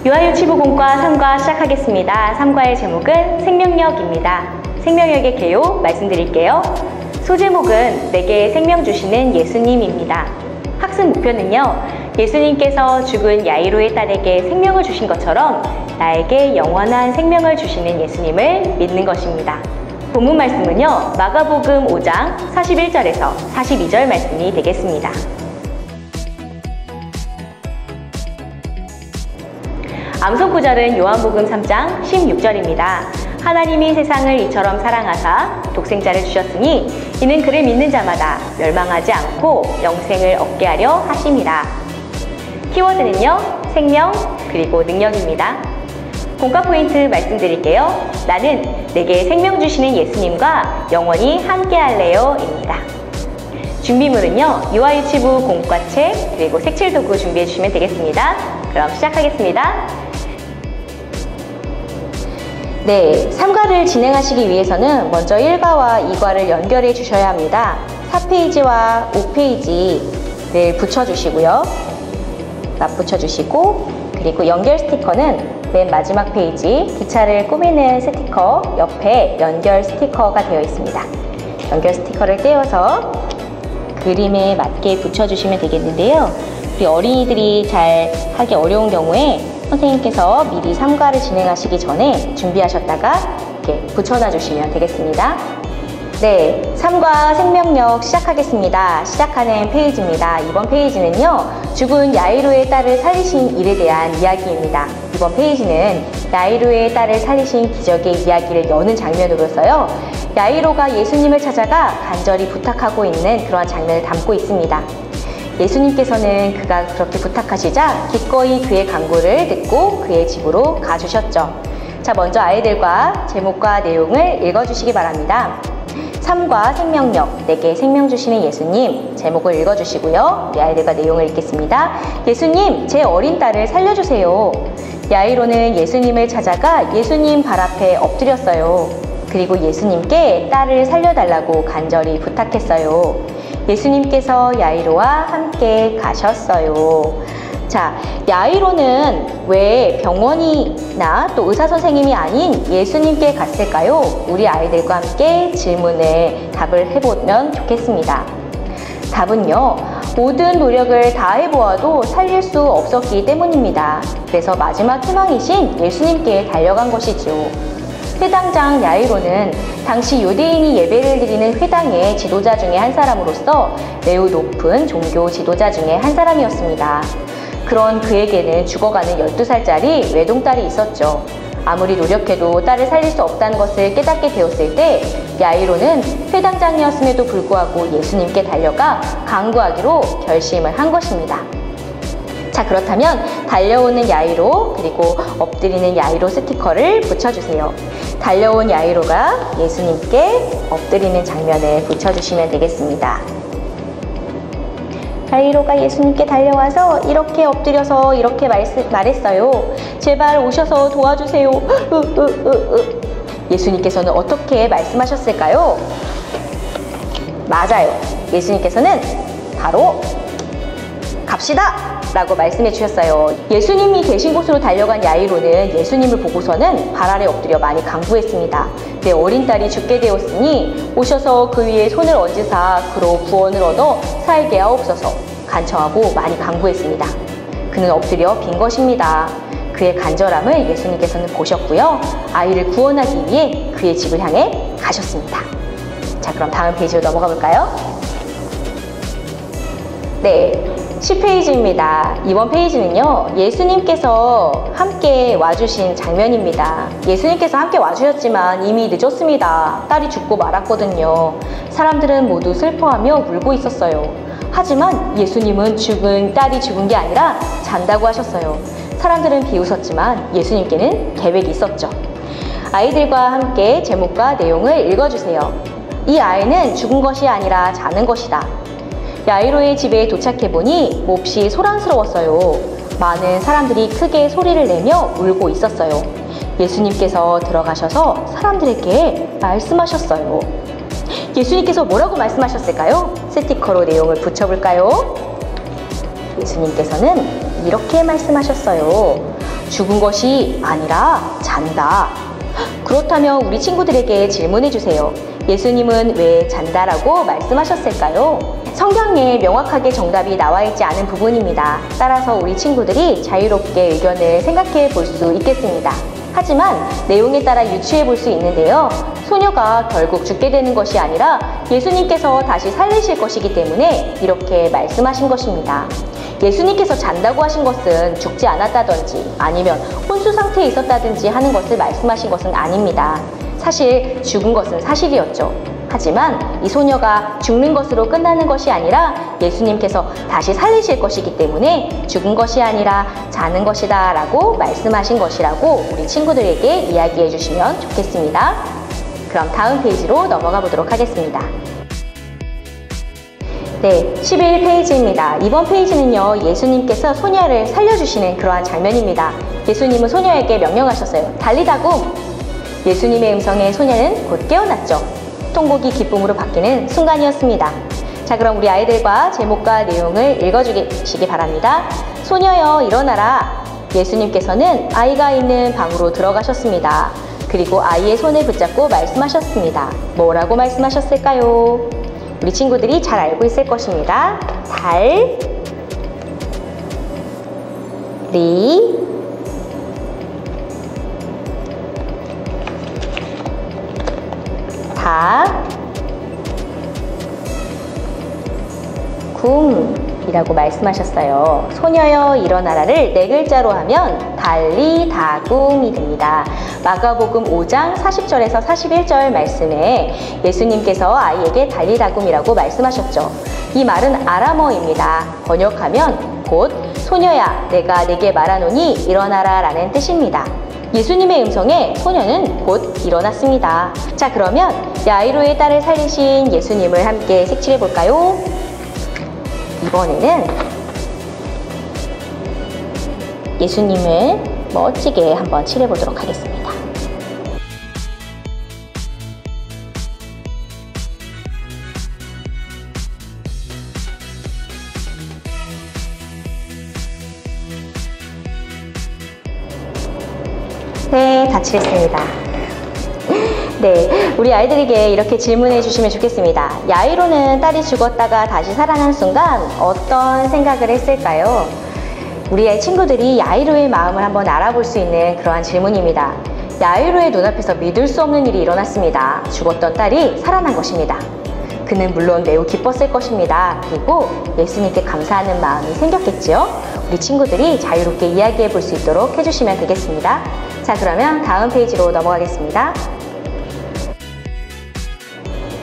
유아유치부공과 3과 시작하겠습니다. 3과의 제목은 생명력입니다. 생명력의 개요 말씀드릴게요. 소제목은 내게 생명 주시는 예수님입니다. 학습 목표는요, 예수님께서 죽은 야이로의 딸에게 생명을 주신 것처럼 나에게 영원한 생명을 주시는 예수님을 믿는 것입니다. 본문 말씀은요, 마가복음 5장 41절에서 42절 말씀이 되겠습니다. 암송 구절은 요한복음 3장 16절입니다. 하나님이 세상을 이처럼 사랑하사 독생자를 주셨으니 이는 그를 믿는 자마다 멸망하지 않고 영생을 얻게 하려 하심이라. 키워드는요, 생명 그리고 능력입니다. 공과 포인트 말씀드릴게요. 나는 내게 생명 주시는 예수님과 영원히 함께 할래요 입니다. 준비물은요, 유아유치부 공과책 그리고 색칠도구 준비해 주시면 되겠습니다. 그럼 시작하겠습니다. 네, 3과를 진행하시기 위해서는 먼저 1과와 2과를 연결해 주셔야 합니다. 4페이지와 5페이지를 붙여주시고요. 맞붙여주시고, 그리고 연결 스티커는 맨 마지막 페이지 기차를 꾸미는 스티커 옆에 연결 스티커가 되어 있습니다. 연결 스티커를 떼어서 그림에 맞게 붙여주시면 되겠는데요. 우리 어린이들이 잘 하기 어려운 경우에 선생님께서 미리 3과를 진행하시기 전에 준비하셨다가 이렇게 붙여놔 주시면 되겠습니다. 네, 3과 생명력 시작하겠습니다. 시작하는 페이지입니다. 이번 페이지는요, 죽은 야이로의 딸을 살리신 일에 대한 이야기입니다. 이번 페이지는 야이로의 딸을 살리신 기적의 이야기를 여는 장면으로서요, 야이로가 예수님을 찾아가 간절히 부탁하고 있는 그러한 장면을 담고 있습니다. 예수님께서는 그가 그렇게 부탁하시자 기꺼이 그의 간구를 듣고 그의 집으로 가주셨죠. 자, 먼저 아이들과 제목과 내용을 읽어주시기 바랍니다. 3과 생명력, 내게 생명 주시는 예수님, 제목을 읽어주시고요. 우리 아이들과 내용을 읽겠습니다. 예수님, 제 어린 딸을 살려주세요. 야이로는 예수님을 찾아가 예수님 발 앞에 엎드렸어요. 그리고 예수님께 딸을 살려달라고 간절히 부탁했어요. 예수님께서 야이로와 함께 가셨어요. 자, 야이로는 왜 병원이나 또 의사 선생님이 아닌 예수님께 갔을까요? 우리 아이들과 함께 질문에 답을 해보면 좋겠습니다. 답은요, 모든 노력을 다 해보아도 살릴 수 없었기 때문입니다. 그래서 마지막 희망이신 예수님께 달려간 것이죠. 회당장 야이로는 당시 유대인이 예배를 드리는 회당의 지도자 중에 한 사람으로서 매우 높은 종교 지도자 중에 한 사람이었습니다. 그런 그에게는 죽어가는 12살짜리 외동딸이 있었죠. 아무리 노력해도 딸을 살릴 수 없다는 것을 깨닫게 되었을 때 야이로는 회당장이었음에도 불구하고 예수님께 달려가 간구하기로 결심을 한 것입니다. 자, 그렇다면 달려오는 야이로 그리고 엎드리는 야이로 스티커를 붙여주세요. 달려온 야이로가 예수님께 엎드리는 장면을 붙여주시면 되겠습니다. 야이로가 예수님께 달려와서 이렇게 엎드려서 이렇게 말했어요. 제발 오셔서 도와주세요. 예수님께서는 어떻게 말씀하셨을까요? 맞아요. 예수님께서는 바로 갑시다! 라고 말씀해 주셨어요. 예수님이 계신 곳으로 달려간 야이로는 예수님을 보고서는 발 아래 엎드려 많이 간구했습니다. 내 어린 딸이 죽게 되었으니 오셔서 그 위에 손을 얹으사 그로 구원을 얻어 살게 하옵소서 간청하고 많이 간구했습니다. 그는 엎드려 빈 것입니다. 그의 간절함을 예수님께서는 보셨고요. 아이를 구원하기 위해 그의 집을 향해 가셨습니다. 자, 그럼 다음 페이지로 넘어가 볼까요? 네, 10페이지입니다. 이번 페이지는요, 예수님께서 함께 와주신 장면입니다. 예수님께서 함께 와주셨지만 이미 늦었습니다. 딸이 죽고 말았거든요. 사람들은 모두 슬퍼하며 울고 있었어요. 하지만 예수님은 딸이 죽은 게 아니라 잔다고 하셨어요. 사람들은 비웃었지만 예수님께는 계획이 있었죠. 아이들과 함께 제목과 내용을 읽어주세요. 이 아이는 죽은 것이 아니라 자는 것이다. 야이로의 집에 도착해보니 몹시 소란스러웠어요. 많은 사람들이 크게 소리를 내며 울고 있었어요. 예수님께서 들어가셔서 사람들에게 말씀하셨어요. 예수님께서 뭐라고 말씀하셨을까요? 스티커로 내용을 붙여볼까요? 예수님께서는 이렇게 말씀하셨어요. 죽은 것이 아니라 잔다. 그렇다면 우리 친구들에게 질문해 주세요. 예수님은 왜 잔다라고 말씀하셨을까요? 성경에 명확하게 정답이 나와 있지 않은 부분입니다. 따라서 우리 친구들이 자유롭게 의견을 생각해 볼 수 있겠습니다. 하지만 내용에 따라 유추해 볼 수 있는데요. 소녀가 결국 죽게 되는 것이 아니라 예수님께서 다시 살리실 것이기 때문에 이렇게 말씀하신 것입니다. 예수님께서 잔다고 하신 것은 죽지 않았다든지 아니면 혼수 상태에 있었다든지 하는 것을 말씀하신 것은 아닙니다. 사실 죽은 것은 사실이었죠. 하지만 이 소녀가 죽는 것으로 끝나는 것이 아니라 예수님께서 다시 살리실 것이기 때문에 죽은 것이 아니라 자는 것이다 라고 말씀하신 것이라고 우리 친구들에게 이야기해 주시면 좋겠습니다. 그럼 다음 페이지로 넘어가 보도록 하겠습니다. 네, 11페이지입니다. 이번 페이지는요, 예수님께서 소녀를 살려주시는 그러한 장면입니다. 예수님은 소녀에게 명령하셨어요. 달리다굼! 예수님의 음성에 소녀는 곧 깨어났죠. 통곡이 기쁨으로 바뀌는 순간이었습니다. 자, 그럼 우리 아이들과 제목과 내용을 읽어주시기 바랍니다. 소녀여 일어나라. 예수님께서는 아이가 있는 방으로 들어가셨습니다. 그리고 아이의 손을 붙잡고 말씀하셨습니다. 뭐라고 말씀하셨을까요? 우리 친구들이 잘 알고 있을 것입니다. 이라고 말씀하셨어요. 소녀여 일어나라를 네 글자로 하면 달리다굼이 됩니다. 마가복음 5장 40절에서 41절 말씀에 예수님께서 아이에게 달리다굼이라고 말씀하셨죠. 이 말은 아람어입니다. 번역하면 곧 소녀야 내가 네게 말하노니 일어나라 라는 뜻입니다. 예수님의 음성에 소녀는 곧 일어났습니다. 자, 그러면 야이로의 딸을 살리신 예수님을 함께 색칠해 볼까요? 이번에는 예수님을 멋지게 한번 칠해보도록 하겠습니다. 네, 다 칠했습니다. 네, 우리 아이들에게 이렇게 질문해 주시면 좋겠습니다. 야이로는 딸이 죽었다가 다시 살아난 순간 어떤 생각을 했을까요? 우리의 친구들이 야이로의 마음을 한번 알아볼 수 있는 그러한 질문입니다. 야이로의 눈앞에서 믿을 수 없는 일이 일어났습니다. 죽었던 딸이 살아난 것입니다. 그는 물론 매우 기뻤을 것입니다. 그리고 예수님께 감사하는 마음이 생겼겠지요? 우리 친구들이 자유롭게 이야기해 볼 수 있도록 해주시면 되겠습니다. 자, 그러면 다음 페이지로 넘어가겠습니다.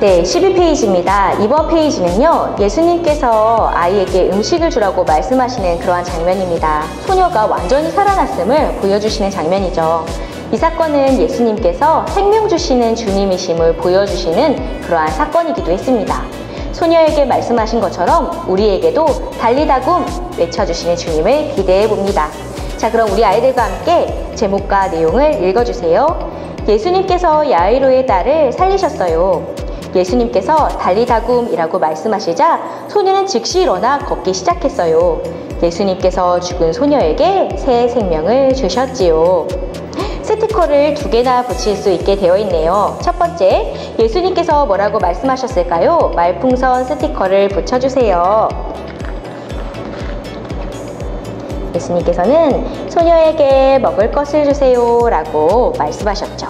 네, 12페이지입니다. 이번 페이지는요, 예수님께서 아이에게 음식을 주라고 말씀하시는 그러한 장면입니다. 소녀가 완전히 살아났음을 보여주시는 장면이죠. 이 사건은 예수님께서 생명 주시는 주님이심을 보여주시는 그러한 사건이기도 했습니다. 소녀에게 말씀하신 것처럼 우리에게도 달리다굼 외쳐주시는 주님을 기대해 봅니다. 자, 그럼 우리 아이들과 함께 제목과 내용을 읽어주세요. 예수님께서 야이로의 딸을 살리셨어요. 예수님께서 달리다굼이라고 말씀하시자 소녀는 즉시 일어나 걷기 시작했어요. 예수님께서 죽은 소녀에게 새 생명을 주셨지요. 스티커를 2개나 붙일 수 있게 되어 있네요. 첫 번째, 예수님께서 뭐라고 말씀하셨을까요? 말풍선 스티커를 붙여주세요. 예수님께서는 소녀에게 먹을 것을 주세요 라고 말씀하셨죠.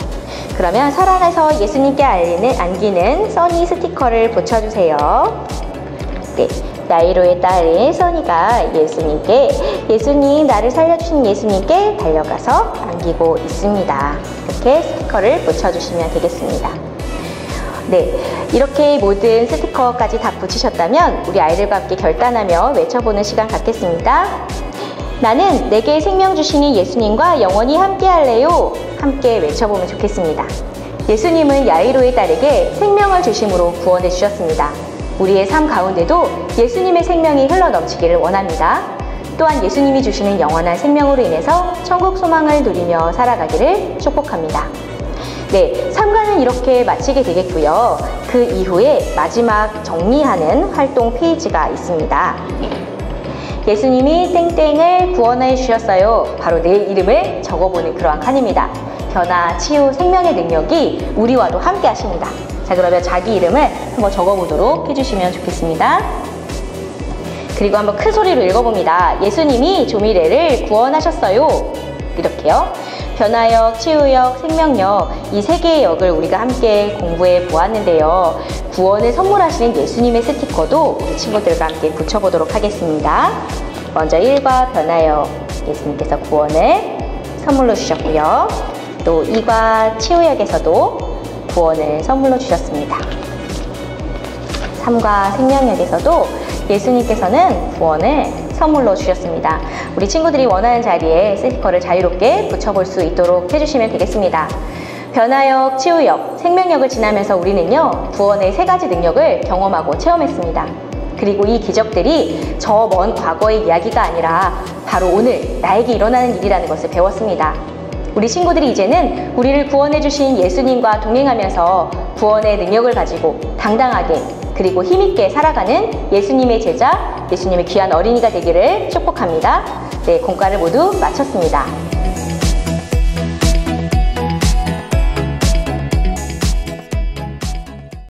그러면 살아나서 예수님께 안기는 써니 스티커를 붙여주세요. 네, 야이로의 딸인 써니가 예수님 나를 살려주신 예수님께 달려가서 안기고 있습니다. 이렇게 스티커를 붙여주시면 되겠습니다. 네, 이렇게 모든 스티커까지 다 붙이셨다면 우리 아이들과 함께 결단하며 외쳐보는 시간 갖겠습니다. 나는 내게 생명 주시니 예수님과 영원히 함께 할래요. 함께 외쳐보면 좋겠습니다. 예수님은 야이로의 딸에게 생명을 주심으로 구원해 주셨습니다. 우리의 삶 가운데도 예수님의 생명이 흘러넘치기를 원합니다. 또한 예수님이 주시는 영원한 생명으로 인해서 천국 소망을 누리며 살아가기를 축복합니다. 네, 3과는 이렇게 마치게 되겠고요. 그 이후에 마지막 정리하는 활동 페이지가 있습니다. 예수님이 땡땡을 구원해 주셨어요. 바로 내 이름을 적어보는 그러한 칸입니다. 변화, 치유, 생명의 능력이 우리와도 함께 하십니다. 자, 그러면 자기 이름을 한번 적어보도록 해주시면 좋겠습니다. 그리고 한번 큰 소리로 읽어봅니다. 예수님이 조미래를 구원하셨어요. 이렇게요. 변화역, 치유역, 생명력, 이 세 개의 역을 우리가 함께 공부해 보았는데요. 구원을 선물하시는 예수님의 스티커도 우리 친구들과 함께 붙여보도록 하겠습니다. 먼저 1과 변화역, 예수님께서 구원을 선물로 주셨고요. 또 2과 치유역에서도 구원을 선물로 주셨습니다. 3과 생명역에서도 예수님께서는 구원을 선물로 주셨습니다. 우리 친구들이 원하는 자리에 스티커를 자유롭게 붙여볼 수 있도록 해주시면 되겠습니다. 변화역, 치유역, 생명력을 지나면서 우리는요, 구원의 세 가지 능력을 경험하고 체험했습니다. 그리고 이 기적들이 저 먼 과거의 이야기가 아니라 바로 오늘 나에게 일어나는 일이라는 것을 배웠습니다. 우리 친구들이 이제는 우리를 구원해 주신 예수님과 동행하면서 구원의 능력을 가지고 당당하게 그리고 힘있게 살아가는 예수님의 제자, 예수님의 귀한 어린이가 되기를 축복합니다. 네, 공과를 모두 마쳤습니다.